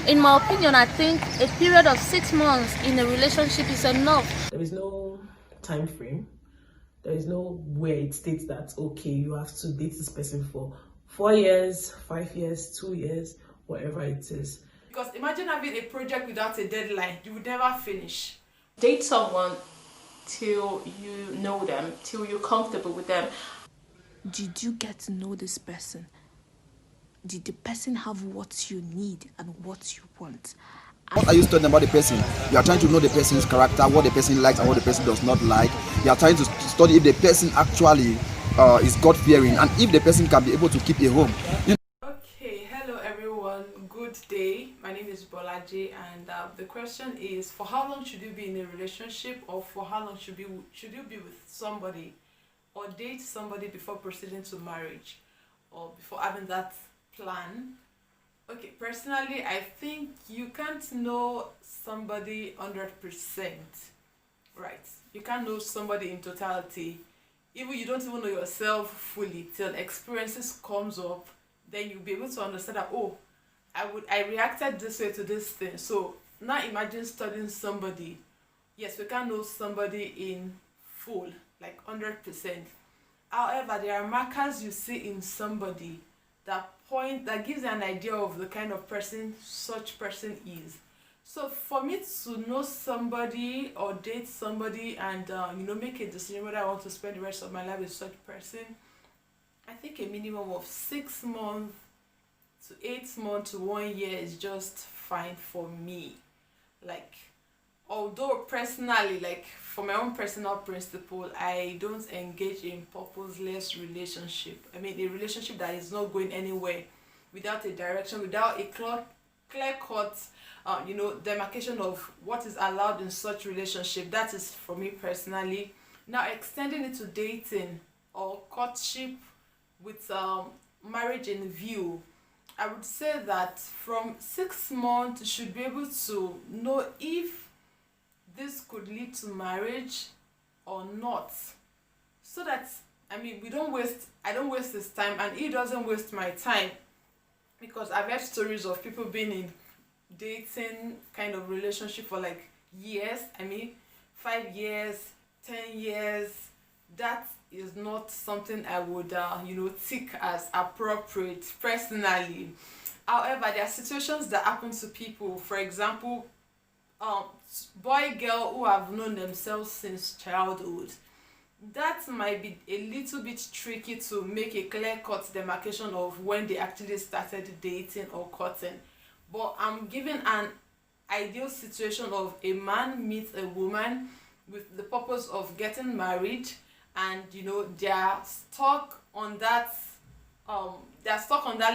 In my opinion, I think a period of 6 months in a relationship is enough. There is no time frame. There is no where it states that, okay, you have to date this person for 4 years, 5 years, 2 years, whatever it is. Because imagine having a project without a deadline. You would never finish. Date someone till you know them, till you're comfortable with them. Did you get to know this person? Did the person have what you need and what you want? What are you studying about the person? You are trying to know the person's character, what the person likes and what the person does not like. You are trying to study if the person actually is God-fearing and if the person can be able to keep a home. Okay, hello everyone. Good day. My name is Bolaji, and the question is: for how long should you be in a relationship, or for how long should you be with somebody, or date somebody before proceeding to marriage, or before having that plan? Okay, personally, I think you can't know somebody 100%, right? You can't know somebody in totality. Even you don't even know yourself fully till experiences comes up. Then you'll be able to understand that, oh, I reacted this way to this thing. So now imagine studying somebody. Yes, we can't know somebody in full, like 100%. However, there are markers you see in somebody that gives you an idea of the kind of person such person is. So for me to know somebody or date somebody and make a decision whether I want to spend the rest of my life with such person, I think a minimum of 6 months to 8 months to 1 year is just fine for me. Like, although personally, like for my own personal principle, I don't engage in purposeless relationship. I mean, a relationship that is not going anywhere without a direction, without a clear-cut, demarcation of what is allowed in such relationship. That is for me personally. Now, extending it to dating or courtship with marriage in view, I would say that from 6 months you should be able to know if this could lead to marriage or not, so that I don't waste his time and he doesn't waste my time, because I've heard stories of people being in dating kind of relationship for like years. 5 years, 10 years. That is not something I would take as appropriate personally. However, there are situations that happen to people. For example, boy girl who have known themselves since childhood, that might be a little bit tricky to make a clear-cut demarcation of when they actually started dating or courting. But I'm giving an ideal situation of a man meets a woman with the purpose of getting married, and they are stuck on that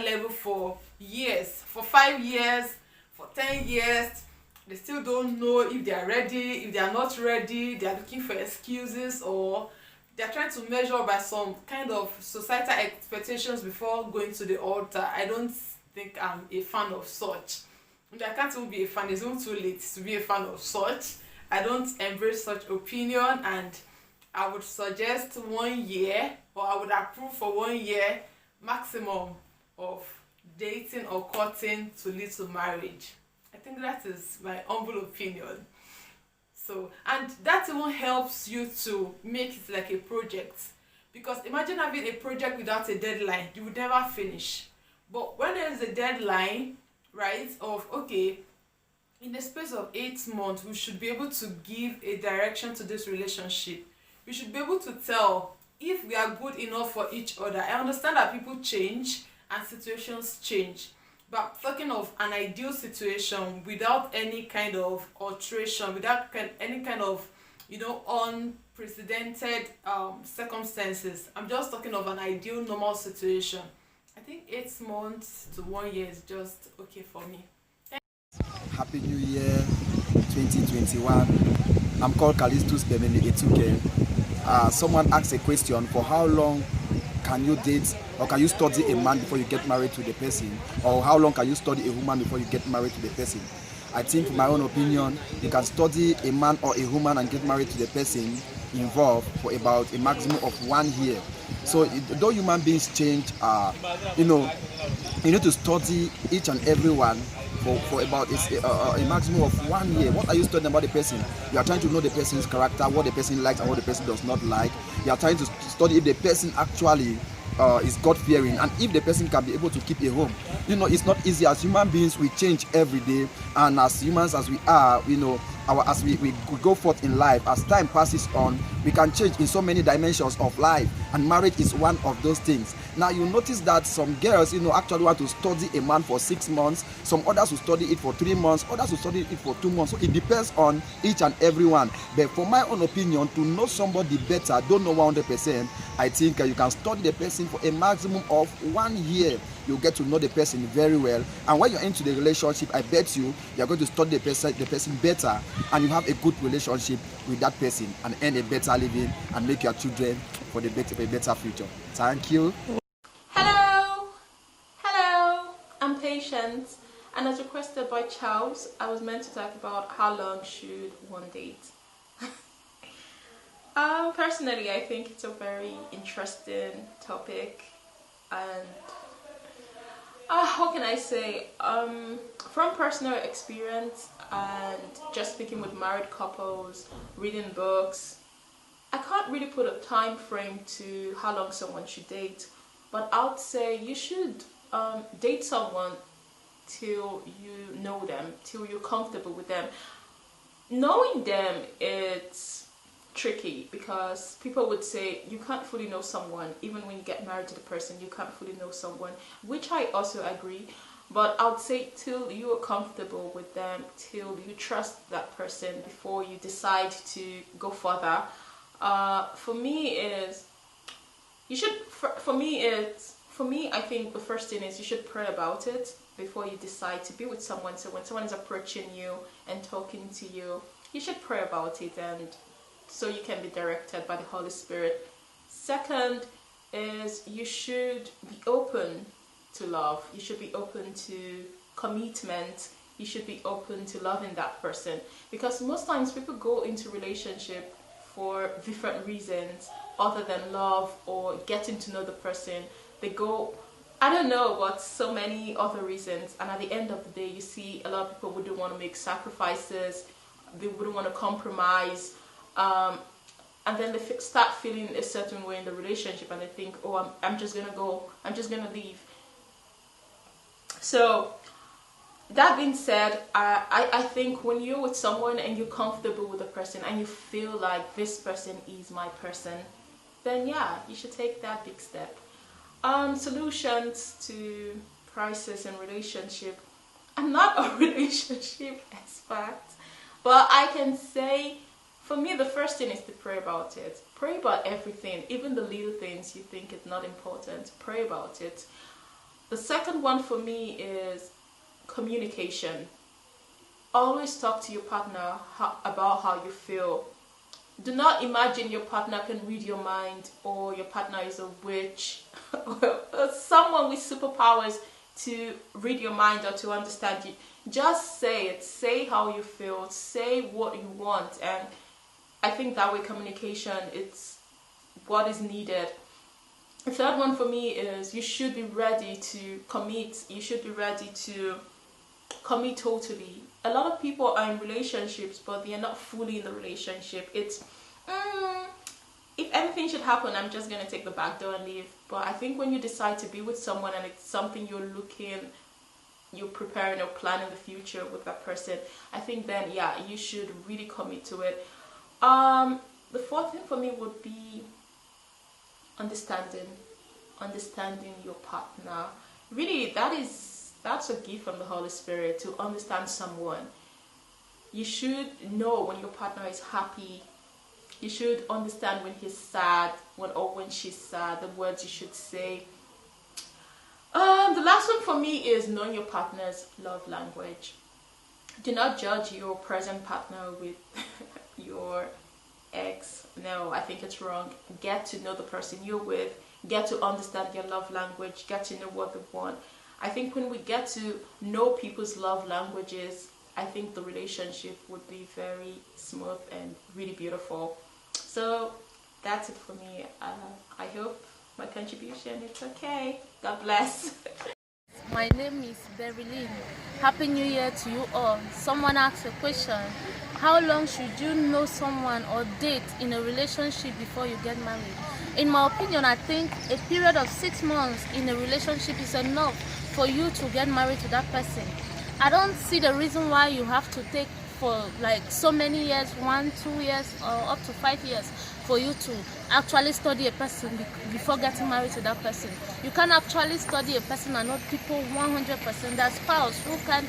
level for years, for 5 years, for 10 years. They still don't know if they are ready, if they are not ready. They are looking for excuses, or they are trying to measure by some kind of societal expectations before going to the altar. I don't think I'm a fan of such. I can't even be a fan. It's even too late to be a fan of such. I don't embrace such opinion, and I would suggest 1 year, or I would approve for 1 year maximum of dating or courting to lead to marriage. I think that is my humble opinion. So, and that even helps you to make it like a project, because imagine having a project without a deadline. You would never finish. But when there is a deadline, right, of okay, in the space of 8 months we should be able to give a direction to this relationship. We should be able to tell if we are good enough for each other. I understand that people change and situations change, but talking of an ideal situation without any kind of alteration, without any kind of unprecedented circumstances, I'm just talking of an ideal normal situation. I think 8 months to 1 year is just okay for me. Happy New Year 2021. I'm called Kalistus Bemeni Etuke. Someone asked a question: for how long can you date, or can you study a man before you get married to the person, or how long can you study a woman before you get married to the person? I think, in my own opinion, you can study a man or a woman and get married to the person involved for about a maximum of 1 year. So though human beings change, you need to study each and every one for about a maximum of 1 year. What are you studying about the person? You are trying to know the person's character, what the person likes and what the person does not like. You are trying to study if the person actually is God-fearing, and if the person can be able to keep a home. You know, it's not easy. As human beings, we change every day, and as humans as we are, you know, as we go forth in life, as time passes on, we can change in so many dimensions of life, and marriage is one of those things. Now you notice that some girls, you know, actually want to study a man for 6 months, some others will study it for 3 months, others will study it for 2 months. So it depends on each and every one. But for my own opinion, to know somebody better, don't know 100%, I think you can study the person for a maximum of 1 year. You get to know the person very well, and when you're into the relationship, I bet you're going to study the person better, and you have a good relationship with that person, and earn a better living, and make your children for a better future. Thank you. Hello, I'm Patience, and as requested by Charles, I was meant to talk about how long should one date. Personally, I think it's a very interesting topic, and how can I say, from personal experience and just speaking with married couples, reading books, I can't really put a time frame to how long someone should date, but I would say you should date someone till you know them, till you're comfortable with them. Knowing them, it's tricky because people would say you can't fully know someone. Even when you get married to the person, you can't fully know someone, which I also agree. But I would say till you are comfortable with them, till you trust that person before you decide to go further. For me, is you should. For me, I think the first thing is you should pray about it before you decide to be with someone. So when someone is approaching you and talking to you, you should pray about it, and so you can be directed by the Holy Spirit. Second is you should be open to love. You should be open to commitment. You should be open to loving that person, because most times people go into relationship for different reasons other than love or getting to know the person. They go, I don't know, but so many other reasons, and at the end of the day you see a lot of people wouldn't want to make sacrifices, they wouldn't want to compromise, and then they start feeling a certain way in the relationship, and they think, oh, I'm just gonna go, I'm just gonna leave. So that being said, I think when you're with someone and you're comfortable with the person and you feel like this person is my person, then yeah, you should take that big step. Solutions to crisis in relationship. I'm not a relationship expert, but I can say, for me, the first thing is to pray about it. Pray about everything, even the little things you think is not important. Pray about it. The second one for me is communication. Always talk to your partner about how you feel. Do not imagine your partner can read your mind, or your partner is a witch or someone with superpowers to read your mind or to understand you. Just say it. Say how you feel. Say what you want. And I think that way communication, it's what is needed. The third one for me is you should be ready to commit. You should be ready to commit totally. A lot of people are in relationships, but they are not fully in the relationship. It's, if anything should happen, I'm just going to take the back door and leave. But I think when you decide to be with someone and it's something you're preparing or planning the future with that person, I think then, yeah, you should really commit to it. The fourth thing for me would be understanding your partner. Really, that's a gift from the Holy Spirit, to understand someone. You should know when your partner is happy. You should understand when he's sad, when she's sad, the words you should say. The last one for me is knowing your partner's love language. Do not judge your present partner with your ex. No, I think it's wrong. Get to know the person you're with. Get to understand their love language. Get to know what they want. I think when we get to know people's love languages, I think the relationship would be very smooth and really beautiful. So that's it for me. I hope my contribution is okay. God bless. My name is Berylin. Happy New Year to you all. Someone asked a question. How long should you know someone or date in a relationship before you get married? In my opinion, I think a period of 6 months in a relationship is enough for you to get married to that person. I don't see the reason why you have to take for like so many years, 1, 2 years, or up to 5 years for you to actually study a person before getting married to that person. You can actually study a person and know people 100%. That spouse who can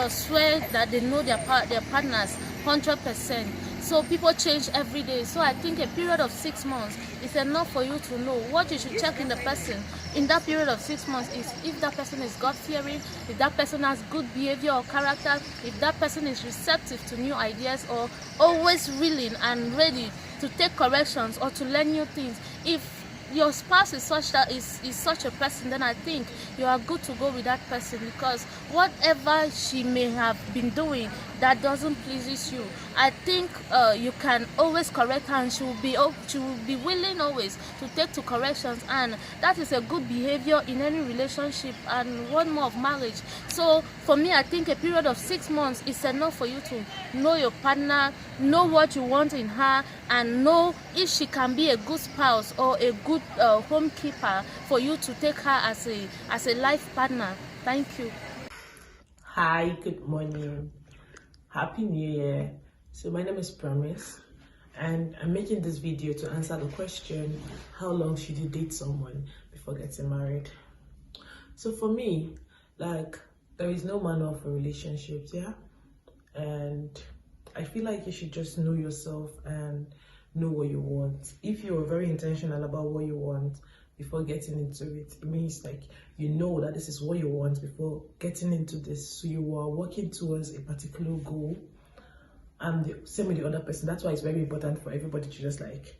swear that they know their partners 100%. So people change every day. So I think a period of 6 months is enough for you to know. What you should check in the person in that period of 6 months is if that person is God-fearing, if that person has good behavior or character, if that person is receptive to new ideas or always willing and ready to take corrections or to learn new things. If your spouse is such a person, then I think you are good to go with that person, because whatever she may have been doing that doesn't pleases you, I think you can always correct her, and she will be willing always to take to corrections, and that is a good behavior in any relationship, and one more of marriage. So for me, I think a period of 6 months is enough for you to know your partner, know what you want in her, and know if she can be a good spouse or a good homekeeper for you to take her as a life partner. Thank you. Hi, good morning. Happy New Year. So my name is Promise, and I'm making this video to answer the question, how long should you date someone before getting married? So for me, like, there is no manual for relationships, yeah? And I feel like you should just know yourself and know what you want. If you are very intentional about what you want before getting into it, it means like you know that this is what you want before getting into this. So you are working towards a particular goal, and the same with the other person. That's why it's very important for everybody to just like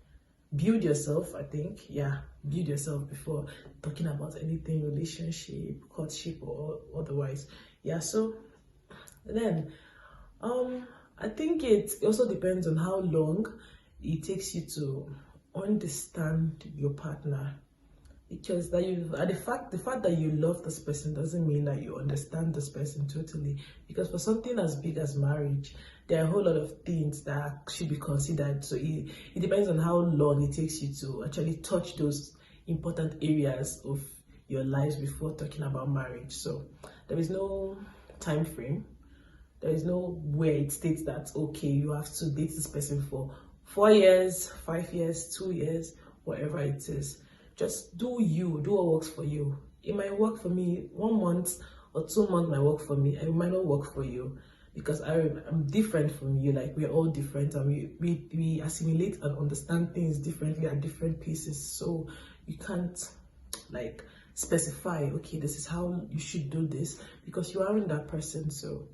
build yourself. I think, yeah, build yourself before talking about anything, relationship, courtship, or otherwise. Yeah, so then I think it also depends on how long it takes you to understand your partner, because the fact that you love this person doesn't mean that you understand this person totally, because for something as big as marriage, there are a whole lot of things that should be considered. So it depends on how long it takes you to actually touch those important areas of your lives before talking about marriage. So there is no time frame. There is no where it states that, okay, you have to date this person for 4 years, 5 years, 2 years, whatever it is. Just do what works for you. It might work for me 1 month or 2 months might work for me. It might not work for you, because I'm different from you. Like, we're all different, and we assimilate and understand things differently at different paces. So you can't like specify, okay, this is how you should do this, because you aren't that person. So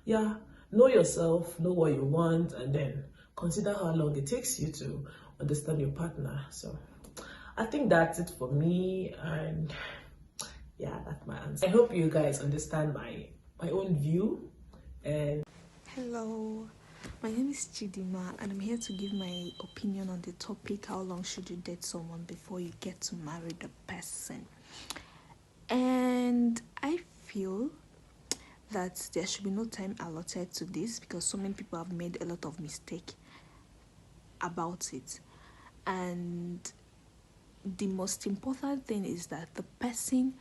yeah, know yourself, know what you want, and then consider how long it takes you to understand your partner. So I think that's it for me, and yeah, that's my answer. I hope you guys understand my own view. And Hello, my name is Chidima, and I'm here to give my opinion on the topic, how long should you date someone before you get to marry the person. And I feel that there should be no time allotted to this, because so many people have made a lot of mistake about it. And the most important thing is that the person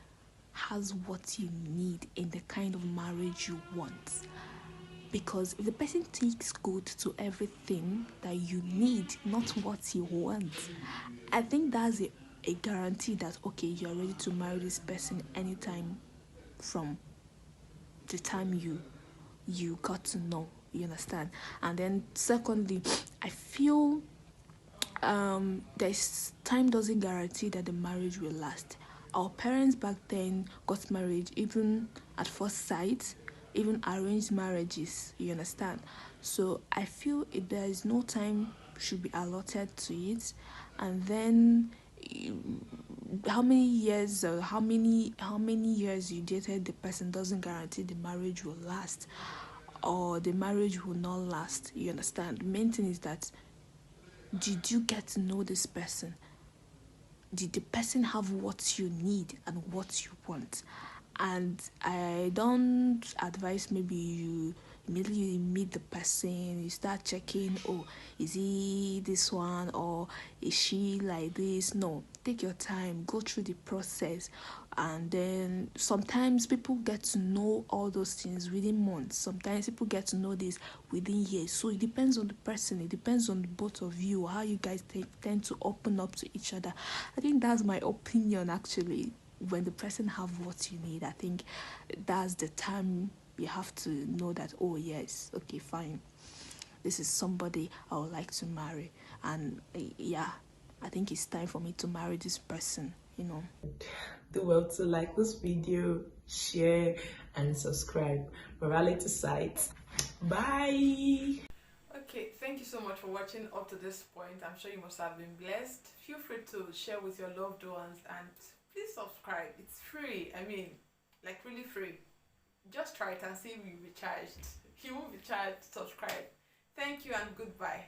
has what you need in the kind of marriage you want. Because if the person takes good to everything that you need, not what you want, I think that's a guarantee that, okay, you're ready to marry this person anytime from the time you got to know, you understand. And then secondly, I feel there's time doesn't guarantee that the marriage will last. Our parents back then got married even at first sight, even arranged marriages, you understand. So I feel there is no time should be allotted to it. And then how many years or how many years you dated the person doesn't guarantee the marriage will last, or the marriage will not last, you understand. The main thing is that, did you get to know this person? Did the person have what you need and what you want? And I don't advise maybe you immediately meet the person, you start checking, oh, is he this one or is she like this? No, take your time, go through the process. And then sometimes people get to know all those things within months, sometimes people get to know this within years. So it depends on the person, it depends on both of you, how you guys tend to open up to each other. I think that's my opinion actually. When the person have what you need, I think that's the time you have to know that, oh yes, okay, fine, this is somebody I would like to marry. And yeah, I think it's time for me to marry this person, you know. Do well to like this video, share, and subscribe. Morality sites. Bye. Okay, thank you so much for watching up to this point. I'm sure you must have been blessed. Feel free to share with your loved ones and please subscribe. It's free. I mean, like really free. Just try it and see if you'll be charged. If you won't be charged, subscribe. Thank you and goodbye.